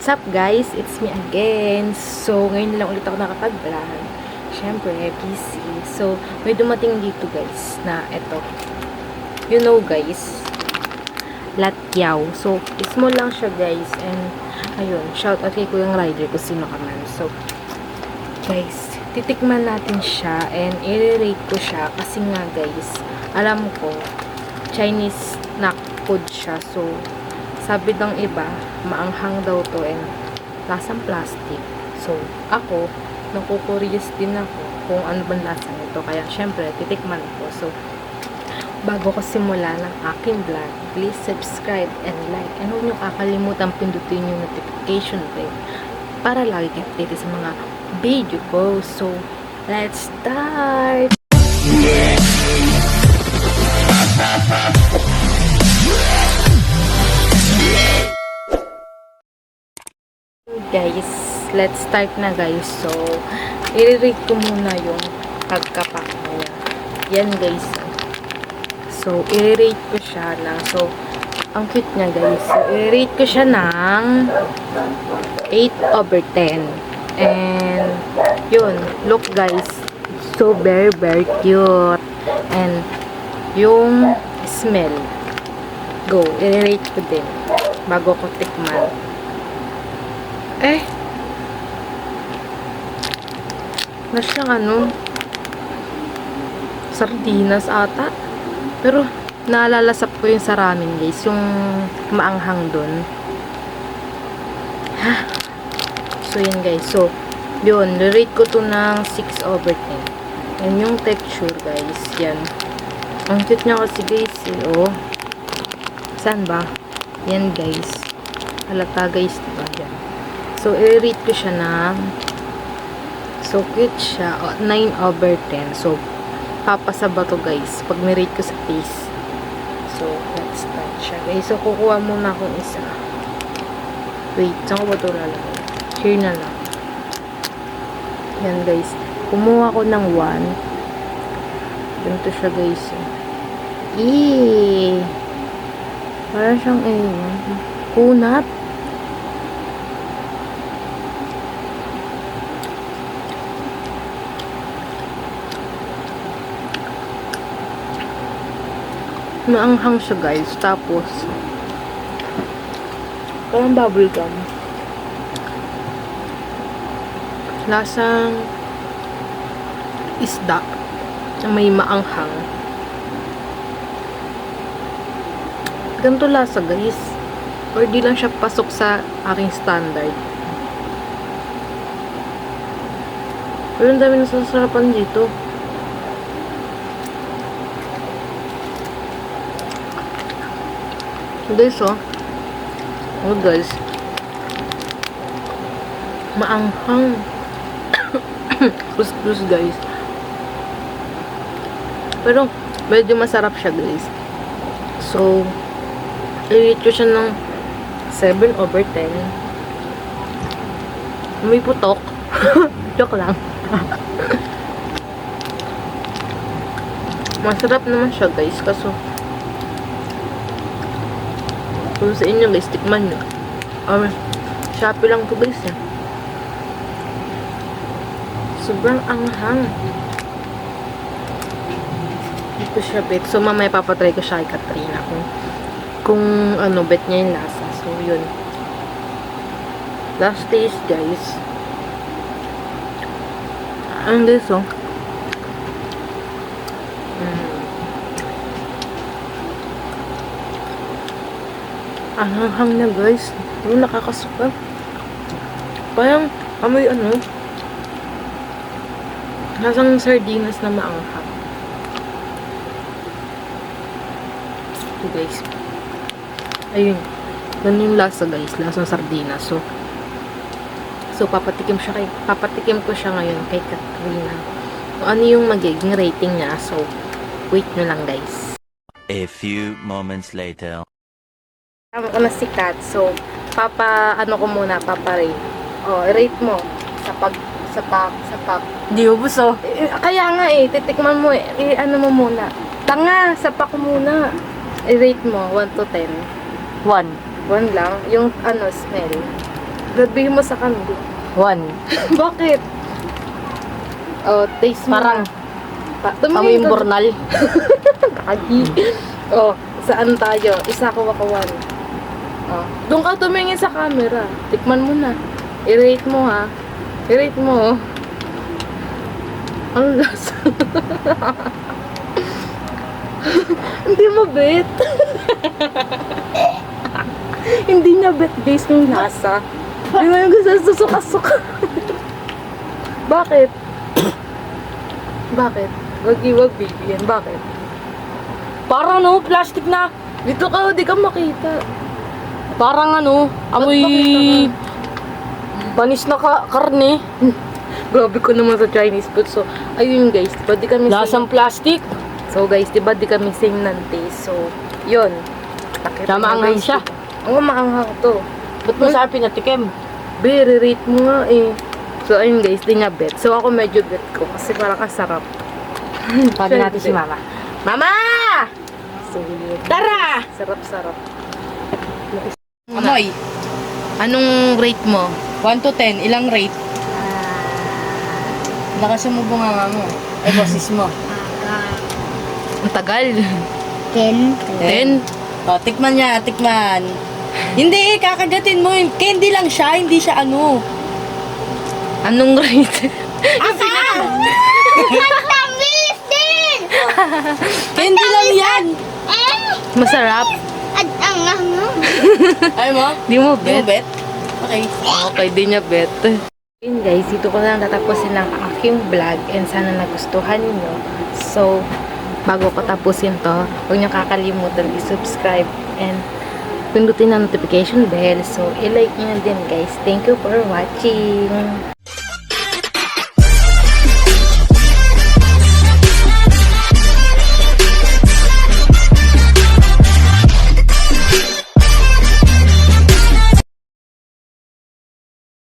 What's up guys? It's me again. So, ngayon lang ulit ako nakapag-vlog. Syempre, busy. So, may dumating dito guys na eto. You know guys, Latyaw. So, small lang siya guys. And, ayun, shout out kay Kuyang Rider kung sino ka man. So, guys, titikman natin siya and i-rate ko siya kasi nga guys, alam ko, Chinese snack food siya. So, sabi ng iba, maanghang daw to and lasang plastic. So, ako, naku-curious din ako kung ano bang lasa nito. Kaya, syempre, titikman ko. So, bago ko simula ng aking vlog, please subscribe and like. And huwag niyo kakalimutan pindutin yung notification bell para lagi kayo updated sa mga video ko. So, let's start! Guys, let's start na guys. So, i-rate ko muna yung pagkapak niya. Yan guys. So, i-rate ko siya ng, so, ang cute niya guys. So, i-rate ko siya ng 8/10. And, yun, look guys. So, very, very cute. And, yung smell. Go, i-rate ko din. Bago ko tikman. Na siyang ano, sardinas ata. Pero, naalalasap ko yung sa ramen guys. Yung maanghang dun. Ha? So, yun guys. So, yun. Rate ko to ng 6/10. And yung texture guys. Yan. Ang cute niya kasi guys. Oh. Saan ba? Yan guys. Halata guys. Diba? Yan. So, i-rate ko siya ng so, cute siya. 9/10. So, papasaba to guys. Pag nirate ko sa face. So, let's start siya guys. So, kukuha muna akong isa. Wait, saan ko ba ito lalagay? Here na lang. Yan guys. Kumuha ko ng 1. Ganito siya guys. Eee! Para siyang kunat. Maanghang siya guys. Tapos, parang bubble gum. Lasang isda na may maanghang. Ganito lasa guys. Or di lang siya pasok sa aking standard. Pero ang dami nasasarapan dito. Guys, oh guys, maanghang. Plus guys, pero medyo masarap siya guys. So, i-rate ko siya ng 7/10. May putok. Joke lang. Masarap naman siya guys, kaso kung sa inyo guys, tikman nyo. Shopee lang to guys eh. Sobrang anghang. Ito siya bet. So mamaya papatry ko siya kay Katrina kung ano bet niya yung lasa. So yun. Last taste guys. Ang guys oh. Ang hanghang na guys. Yung nakakasuka. Parang amoy ano. Lasang sardinas na maanghang. Ito guys. Ayun. Ganun yung lasa guys. Lasang sardinas. So papatikim ko siya ngayon kay Katrina. Kung ano yung magiging rating niya. So, wait nyo lang guys. A few moments later. Tama ko na si Kat. So, ano ko muna, papa-rate. Rate mo. Sa pack. Di ubos oh. Kaya nga titikman mo ano mo muna. Tanga, sa pack muna. I-rate mo, 1 to 10. 1. 1 lang. Yung, smell. Sabihin mo sa kanila. 1. Bakit? Oh, taste mo. Parang tumingin amoy yung ka. bornal. Kagi. Oh, saan tayo? Isa ko wakawan. Oh, doon ka tumingin sa camera. Tikman mo na. I-rate mo ha. I-rate mo. Ang lasa. Hindi mo bet. Hindi niya bet guys yung lasa. Hindi mo yung gusto susuka-suka. Bakit? Bakit? Wag baby yan. Bakit? Parang ano, plastic na. Dito ka, di ka makita. Parang ano, amoy makita panis na karne. Grabe ko naman sa Chinese food. So, ayun guys, diba di kami Lasang plastic. So guys, diba di kami same ng taste. So, yun. Nakita Tama mo, ang guys, siya. Oo, maanghang to. Ba't mo sa pinatikim? Be, rate mo nga eh. So, ayun guys, di niya bet. So, ako medyo bet ko kasi parang kasarap. Sabi natin si Mama. Mama! So, weird. Tara! Sarap-sarap. Amoy. Anong rate mo? 1 to 10, ilang rate? Lakas mo bunganga mo. Eh, boses mo. Ang tagal. 10. 10? O, tikman niya, tikman. Hindi, kakagatin mo. Candy lang siya, hindi siya ano. Anong rate? Matamis din! Candy lang yan. Masarap? At ang ano? Ay mo? Di mo Di mo bet? bet? Okay. Okay, di niya bet. Yun guys, dito ko na lang tatapusin ang aking vlog and sana nagustuhan niyo. So, bago ko tapusin to, huwag niyo kakalimutan i-subscribe and pindutin ang notification bell. So, i-like niyo din guys. Thank you for watching.